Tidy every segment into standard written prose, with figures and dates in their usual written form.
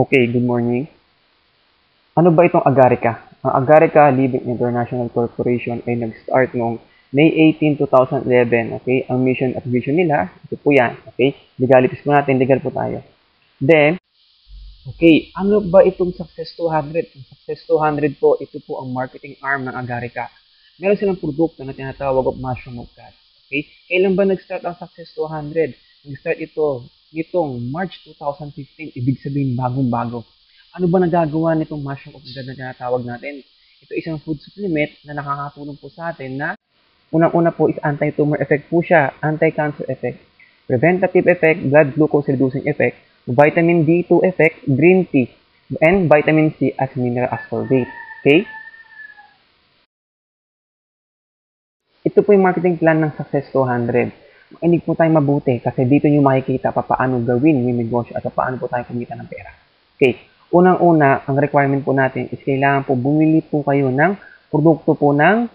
Okay, good morning. Ano ba itong Agarica? Ang Agarica Living International Corporation ay nag-start noong May 18, 2011. Okay, ang mission at vision nila, ito po yan. Okay, legalities po natin, legal po tayo. Then, okay, ano ba itong Success 200? Ang Success 200 po, ito po ang marketing arm ng Agarica. Meron silang produkto na tinatawag of mushroom of God. Okay, kailan ba nag-start ang Success 200? Nag-start ito nitong March 2015, ibig sabihin bagong-bago. Ano ba nagagawa nitong mushroom of God na tinatawag natin? Ito isang food supplement na nakakatulong po sa atin na unang-una po is anti-tumor effect po siya, anti-cancer effect, preventative effect, blood glucose reducing effect, vitamin D2 effect, green tea, and vitamin C as mineral ascorbate. Okay? Ito po yung marketing plan ng Success 200. Makinig po tayo mabuti kasi dito nyo makikita paano gawin yung negosyo at paano po tayo kumita ng pera. Okay. Unang-una, ang requirement po natin is kailangan po bumili po kayo ng produkto po ng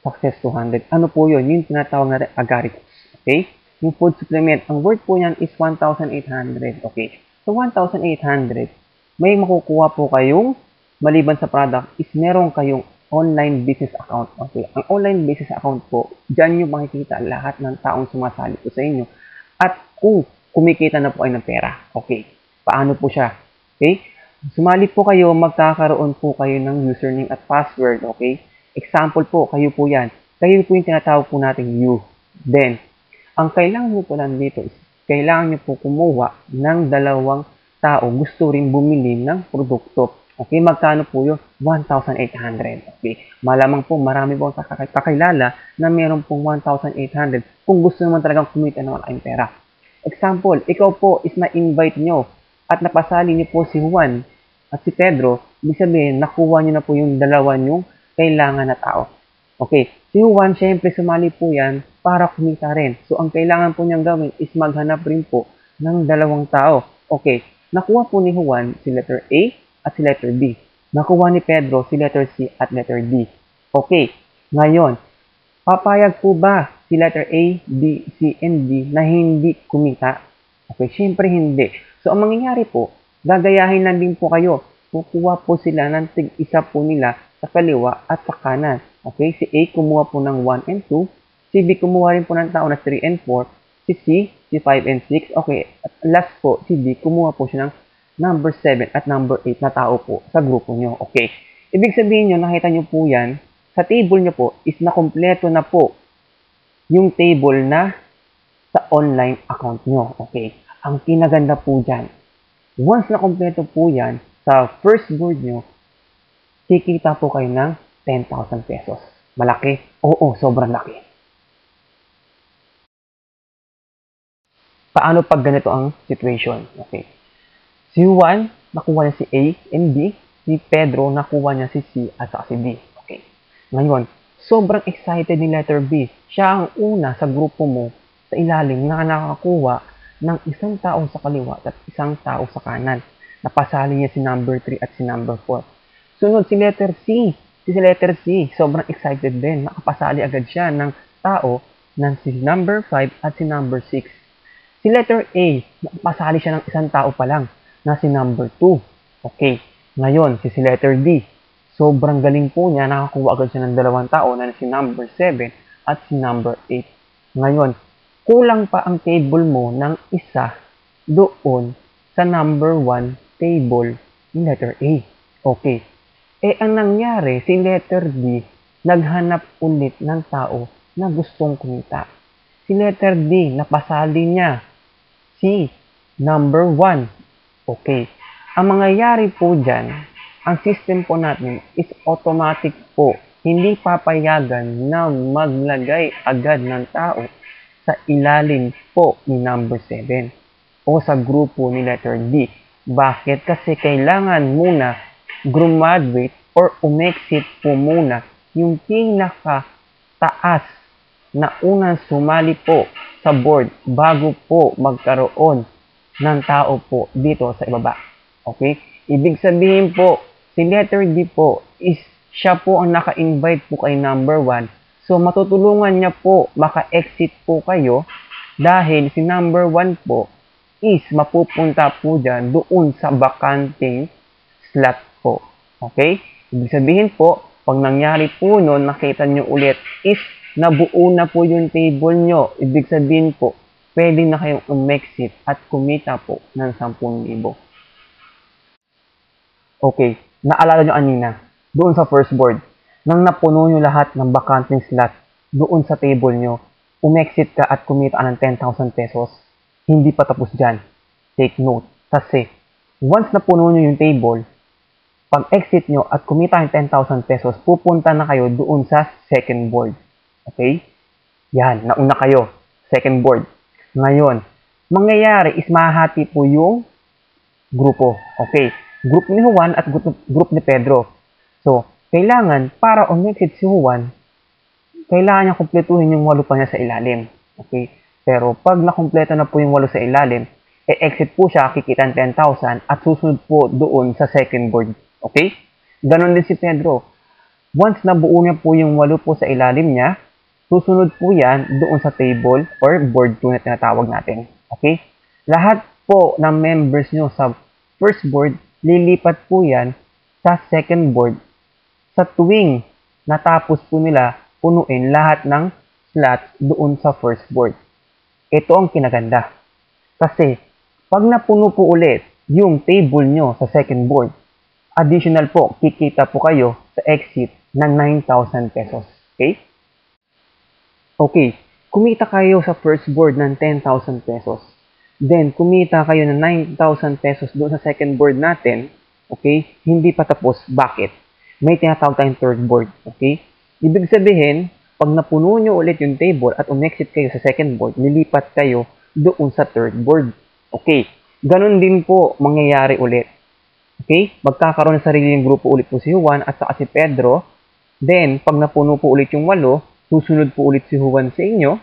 Success 200. Ano po yun? Yung tinatawag natin agaricus. Okay? Yung food supplement, ang worth po niyan is 1,800. Okay? So, 1,800, may makukuha po kayong, maliban sa product, is meron kayong online business account. Okay? Ang online business account po, dyan nyo makikita lahat ng taong sumasali po sa inyo. At kung kumikita na po ay ng pera. Okay? Paano po siya? Okay? Sumali po kayo, magkakaroon po kayo ng username at password, okay? Example po, kayo po yan. Kayo po yung tinatawag po natin you. Then, ang kailangan nyo po lang dito is, kailangan nyo po kumuha ng dalawang tao gusto rin bumili ng produkto. Okay, magkano po yun? 1,800. Okay, malamang po marami po kakilala na meron pong 1,800 kung gusto naman talagang kumita ng malaking pera. Example, ikaw po is na-invite nyo at napasali niyo po si Juan at si Pedro, ibig sabihin, nakuha niyo na po yung dalawa niyong kailangan na tao. Okay, si Juan, syempre sumali po yan para kumita rin. So, ang kailangan po niyang gawin is maghanap rin po ng dalawang tao. Okay, nakuha po ni Juan si letter A at si letter B. Nakuha ni Pedro si letter C at letter D. Okay, ngayon, papayag po ba si letter A, B, C, and D na hindi kumita? Okay, syempre hindi. So, ang mangyayari po, gagayahin lang din po kayo. Kukuha po sila ng tig-isa po nila sa kaliwa at sa kanan. Okay, si A kumuha po ng 1 and 2. Si B kumuha rin po ng tao na 3 and 4. Si C, si 5 and 6. Okay, at last po, si D kumuha po siya ng number 7 at number 8 na tao po sa grupo nyo. Okay, ibig sabihin nyo, nakita nyo po yan, sa table nyo po is nakompleto na po yung table na sa online account nyo. Okay, ang kinaganda po dyan, once na kompleto po yan, sa first board nyo, kikita po kayo ng 10,000 pesos. Malaki? Oo, sobrang laki. Paano pag ganito ang situation? Okay. Si Juan, nakuha niya si A and B. Si Pedro, nakuha niya si C at saka si D. Okay. Ngayon, sobrang excited ni letter B. Siya ang una sa grupo mo sa ilalim na nakakuha ng isang tao sa kaliwa at isang tao sa kanan. Napasali niya si number 3 at si number 4. Sunod si letter C. Si letter C, sobrang excited din. Nakapasali agad siya ng tao ng si number 5 at si number 6. Si letter A, nakapasali siya ng isang tao pa lang na si number 2. Okay. Ngayon, si letter D. Sobrang galing po niya. Nakakuha agad siya ng dalawang tao na si number 7 at si number 8. Ngayon, kulang pa ang table mo ng isa doon sa number 1 table ni letter A. Okay. Ang nangyari, si letter D, naghanap ulit ng tao na gustong kumita. Si letter D, napasali niya si number 1. Okay. Ang mangyayari po dyan, ang system po natin is automatic po. Hindi papayagan na maglagay agad ng tao sa ilalim po ni number 7 o sa grupo ni letter D. Bakit? Kasi kailangan muna graduate or umexit po muna yung pinaka-taas na unang sumali po sa board bago po magkaroon ng tao po dito sa ibaba. Okay? Ibig sabihin po, si letter D po is siya po ang naka-invite po kay number 1. So, matutulungan niya po, maka-exit po kayo dahil si number 1 po is mapupunta po dyan doon sa bakanting slot po. Okay? Ibig sabihin po, pag nangyari po nun, nakita nyo ulit is nabuo na po yung table nyo. Ibig sabihin po, pwede na kayong umexit at kumita po ng 10,000. Okay, naalala nyo kanina, doon sa first board, nang napuno nyo lahat ng bakanting slot doon sa table nyo, umexit ka at kumita ka ng 10,000 pesos, hindi pa tapos dyan. Take note. Kasi, once napuno nyo yung table, pag exit nyo at kumita ng 10,000 pesos, pupunta na kayo doon sa second board. Okay? Yan, nauna kayo. Second board. Ngayon, mangyayari is mahati po yung grupo. Okay? Group ni Juan at group ni Pedro. So, kailangan, para umexit si Juan, kailangan niya kumpletuhin yung 8 pa niya sa ilalim. Okay? Pero pag nakumpleto na po yung 8 sa ilalim, exit po siya, kikita ng 10,000 at susunod po doon sa second board. Okay? Ganon din si Pedro. Once nabuo niya po yung 8 po sa ilalim niya, susunod po yan doon sa table or board 2 na tinatawag natin. Okay? Lahat po ng members nyo sa first board, lilipat po yan sa second board sa tuwing natapos po nila punuin lahat ng slots doon sa first board. Ito ang kinaganda. Kasi, pag napuno po ulit yung table nyo sa second board, additional po, kikita po kayo sa exit ng 9,000 pesos. Okay? Okay, kumita kayo sa first board ng 10,000 pesos. Then, kumita kayo ng 9,000 pesos doon sa second board natin. Okay? Hindi pa tapos. Bakit? May tinatawag tayong third board. Okay? Ibig sabihin, pag napuno nyo ulit yung table at umexit kayo sa second board, lilipat kayo doon sa third board. Okay? Ganon din po mangyayari ulit. Okay? Magkakaroon ng sariling grupo ulit po si Juan at saka si Pedro. Then, pag napuno po ulit yung 8, susunod po ulit si Juan sa inyo.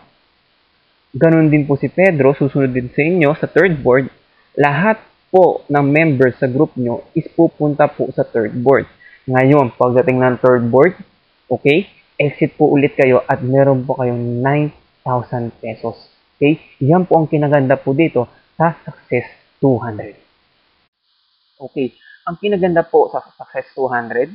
Ganon din po si Pedro, susunod din sa inyo sa third board. Lahat po ng members sa group nyo is pupunta po sa third board. Ngayon, pagdating ng third board, okay, exit po ulit kayo at meron po kayong 9,000 pesos. Okay? Yan po ang kinaganda po dito sa Success 200. Okay, ang kinaganda po sa Success 200,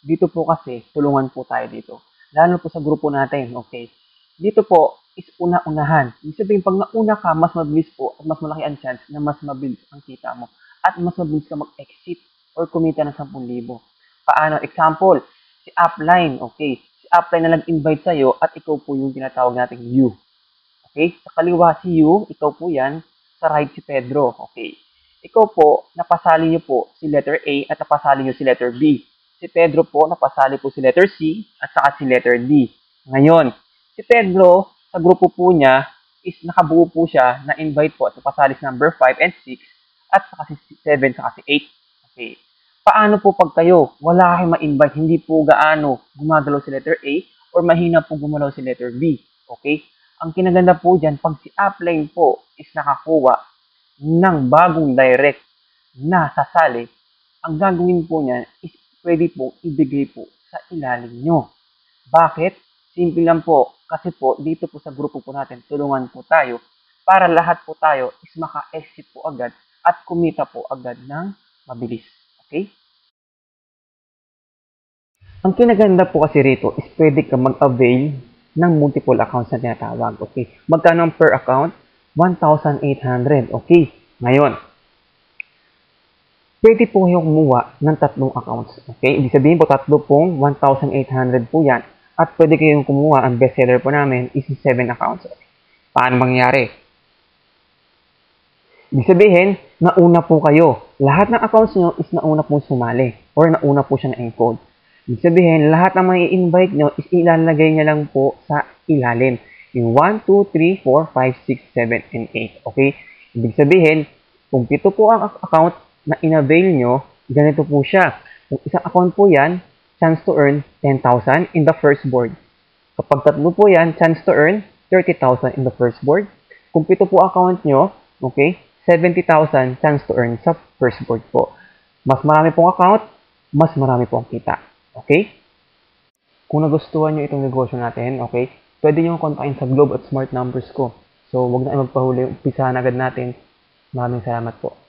dito po kasi tulungan po tayo dito. Lalo po sa grupo natin, okay? Dito po is una-unahan. Ibig sabihin, pag nauna ka, mas mabilis po at mas malaki ang chance na mas mabilis ang kita mo at mas mabilis ka mag-exit or kumita ng 10,000. Paano? Example, si Upline, okay? Si Upline na nag-invite sa'yo at ikaw po yung tinatawag nating you. Okay? Sa kaliwa si you, ikaw po yan. Sa right si Pedro, okay? Ikaw po, napasali nyo po si letter A at napasali nyo si letter B. Si Pedro po, napasali po si letter C at saka si letter D. Ngayon, si Pedro, sa grupo po niya, is nakabuo po siya na invite po at napasali si number 5 and 6 at saka si 7 saka si 8. Okay. Paano po pag kayo, wala kayong ma-invite, hindi po gaano gumagalaw si letter A or mahina po gumalaw si letter B. Okay? Ang kinaganda po dyan, pag si upline po is nakakuha ng bagong direct na sasali, ang gagawin po niya is pwede po ibigay po sa ilalim nyo. Bakit? Simple lang po. Kasi po, dito po sa grupo po natin, tulungan po tayo para lahat po tayo is maka-exit po agad at kumita po agad ng mabilis. Okay? Ang kinaganda po kasi rito is pwede ka mag-avail ng multiple accounts na tinatawag. Okay? Magkano ang per account? 1,800. Okay? Ngayon, pwede po kayong kumuha ng 3 accounts. Okay? Ibig sabihin po, 3 pong 1,800 po yan. At pwede kayong kumuha, ang bestseller po namin is 7 accounts. Paano mangyari? Ibig sabihin, nauna po kayo. Lahat ng accounts nyo is nauna po sumali or nauna po siya na-encode. Ibig sabihin, lahat ng mga i-invite nyo is ilalagay niya lang po sa ilalim. Yung 1, 2, 3, 4, 5, 6, 7, and 8. Okay? Ibig sabihin, kung 7 po ang account na in-avail nyo, ganito po siya. Kung isang account po yan, chance to earn 10,000 in the first board. Kapag 3 po yan, chance to earn 30,000 in the first board. Kung 7 po account nyo, okay, 70,000 chance to earn sa first board po. Mas marami pong account, mas marami pong kita. Okay? Kung nagustuhan nyo itong negosyo natin, okay, pwede nyo kontakin sa Globe at Smart numbers ko. So, wag na magpahuli, umpisahan agad natin. Maraming salamat po.